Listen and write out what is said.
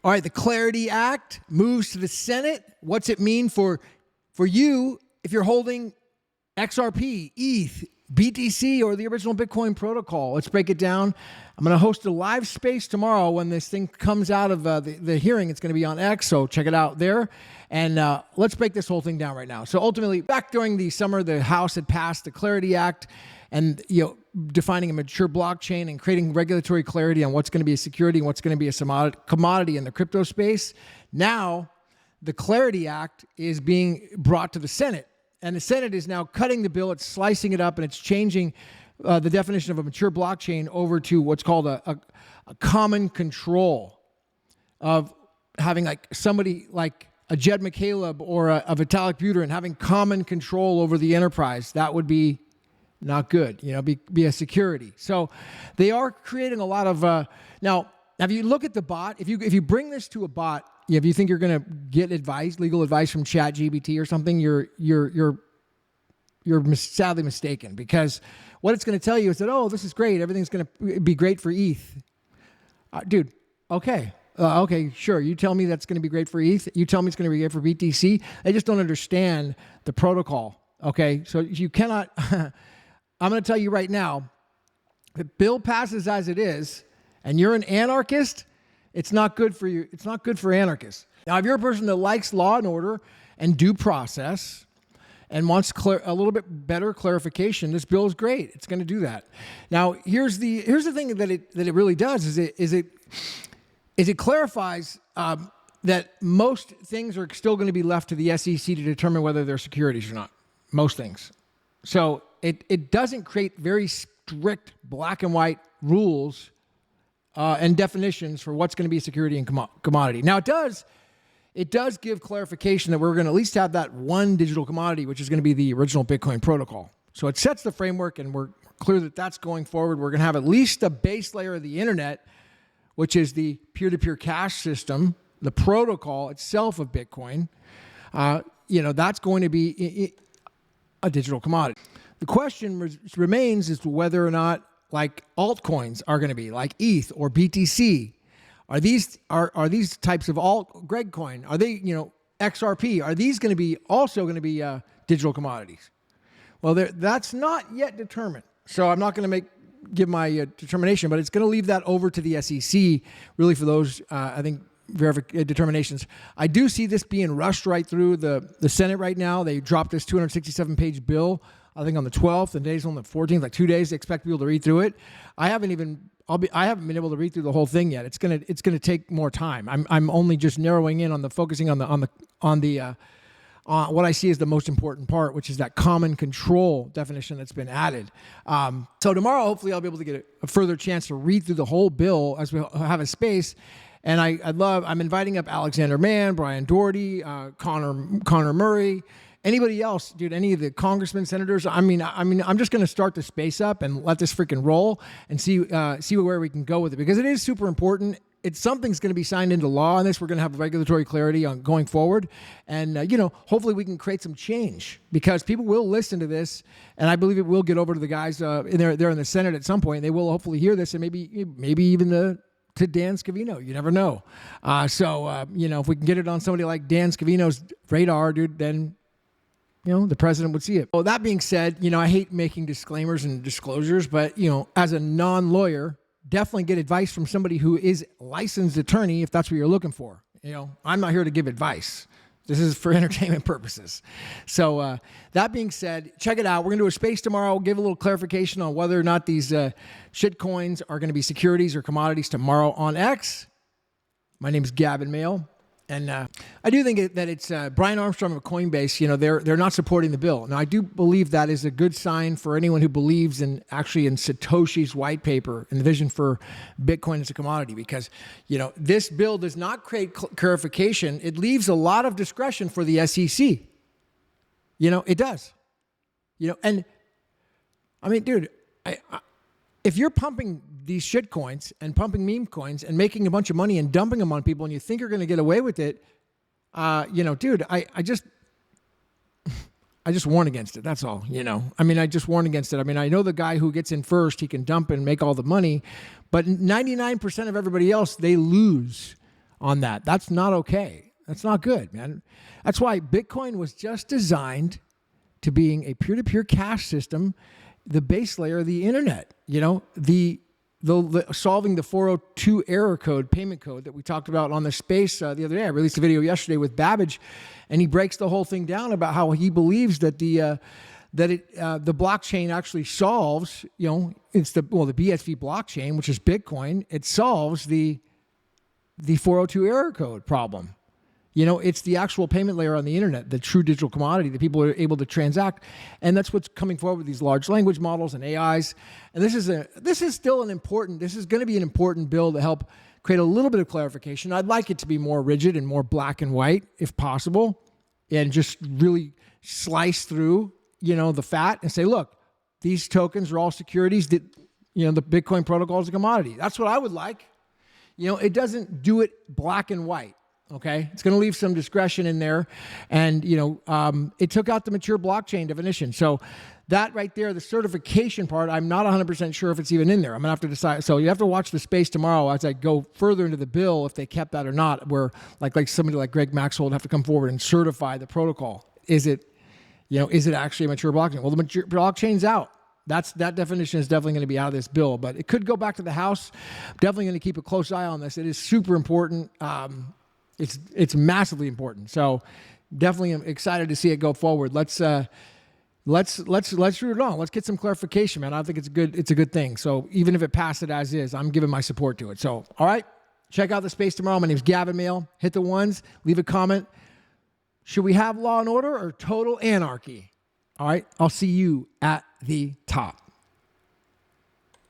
All right, the Clarity Act moves to the Senate. What's it mean for you if you're holding XRP, ETH, BTC, or the original Bitcoin protocol? Let's break it down. I'm going to host a live space tomorrow when this thing comes out of the hearing. It's going to be on X, so check it out there. And let's break this whole thing down right now. So ultimately, back during the summer, the House had passed the Clarity Act and defining a mature blockchain and creating regulatory clarity on what's going to be a security and what's going to be a commodity in the crypto space. Now, the Clarity Act is being brought to the Senate. And the Senate is now cutting the bill. It's slicing it up, and it's changing the definition of a mature blockchain over to what's called a common control of having like somebody like a Jed McCaleb or a Vitalik Buterin having common control over the enterprise. That would be not good, be a security. So they are creating a lot of, now, if you look at the bot, if you bring this to a bot, if you think you're going to get legal advice from ChatGPT or something, you're sadly mistaken, because what it's going to tell you is that, oh, this is great. Everything's going to be great for ETH. Dude, okay. Okay, sure. You tell me that's going to be great for ETH. You tell me it's going to be great for BTC. They just don't understand the protocol. Okay, so you cannot... I'm going to tell you right now, if the bill passes as it is, and you're an anarchist, it's not good for you. It's not good for anarchists. Now, if you're a person that likes law and order and due process and wants a little bit better clarification, this bill is great. It's going to do that. Now, here's the thing that it really does is it clarifies that most things are still going to be left to the SEC to determine whether they're securities or not. Most things. So it doesn't create very strict black and white rules and definitions for what's going to be a security and commodity. Now, it does give clarification that we're going to at least have that one digital commodity, which is going to be the original Bitcoin protocol. So it sets the framework, and we're clear that that's going forward. We're going to have at least a base layer of the internet, which is the peer-to-peer cash system, the protocol itself of Bitcoin. That's going to be a digital commodity. The question remains as to whether or not like altcoins are going to be like ETH or BTC. Are these types of Gregcoin? Are they, XRP? Are these also going to be digital commodities? Well, that's not yet determined. So I'm not going to give my determination, but it's going to leave that over to the SEC, really, for those, I think, determinations. I do see this being rushed right through the Senate right now. They dropped this 267-page bill, I think, on the 12th, and today's on the 14th, like 2 days. They expect people to read through it. I haven't been able to read through the whole thing yet. It's gonna take more time. I'm only just narrowing in on focusing on what I see as the most important part, which is that common control definition that's been added. So tomorrow, hopefully, I'll be able to get a further chance to read through the whole bill as we have a space. And I'm inviting up Alexander Mann, Brian Doherty, Connor Murray, anybody else, dude, any of the congressmen, senators. I'm just going to start the space up and let this freaking roll and see where we can go with it, because it is super important. Something's going to be signed into law on this. We're going to have regulatory clarity on going forward. And, hopefully we can create some change, because people will listen to this. And I believe it will get over to the guys there in the Senate at some point. They will hopefully hear this, and maybe even to Dan Scavino. You never know. If we can get it on somebody like Dan Scavino's radar, dude, then, the president would see it. Well, that being said, I hate making disclaimers and disclosures, but, as a non-lawyer, definitely get advice from somebody who is a licensed attorney if that's what you're looking for. I'm not here to give advice. This is for entertainment purposes. So that being said, check it out. We're going to do a space tomorrow. We'll give a little clarification on whether or not these shitcoins are going to be securities or commodities tomorrow on X. My name is Gavin Mehl. And I do think that it's Brian Armstrong of Coinbase. They're not supporting the bill. Now, I do believe that is a good sign for anyone who believes in Satoshi's white paper and the vision for Bitcoin as a commodity, because this bill does not create clarification. It leaves a lot of discretion for the SEC. It does. And I mean, dude, if you're pumping these shit coins and pumping meme coins and making a bunch of money and dumping them on people, and you think you're going to get away with it, dude, I just warn against it. That's all, I just warn against it. I know the guy who gets in first, he can dump and make all the money, but 99% of everybody else, they lose on that. That's not okay. That's not good, man. That's why Bitcoin was just designed to being a peer-to-peer cash system, the base layer of the internet. You know, the solving the 402 error code, payment code that we talked about on the space the other day. I released a video yesterday with Babbage, and he breaks the whole thing down about how he believes that the blockchain actually solves, you know, it's the BSV blockchain, which is Bitcoin. It solves the 402 error code problem. You know, it's the actual payment layer on the internet, the true digital commodity that people are able to transact. And that's what's coming forward with these large language models and AIs. And this is going to be an important bill to help create a little bit of clarification. I'd like it to be more rigid and more black and white if possible, and just really slice through, you know, the fat and say, look, these tokens are all securities that, you know, the Bitcoin protocol is a commodity. That's what I would like. You know, it doesn't do it black and white. Okay, it's going to leave some discretion in there, and you know, it took out the mature blockchain definition. So that right there, the certification part, I'm not 100% sure if it's even in there. I'm gonna have to decide. So you have to watch the space tomorrow as I go further into the bill if they kept that or not. Where like somebody like Greg Maxwell would have to come forward and certify the protocol. Is it actually a mature blockchain? Well, the mature blockchain's out. That definition is definitely going to be out of this bill, but it could go back to the House. Definitely going to keep a close eye on this. It is super important. It's massively important. So definitely am excited to see it go forward. Let's root it on. Let's get some clarification, man. I think it's a good thing. So even if it passed it as is, I'm giving my support to it. So, all right, check out the space tomorrow. My name is Gavin Mehl. Hit the ones, leave a comment. Should we have law and order or total anarchy? All right, I'll see you at the top.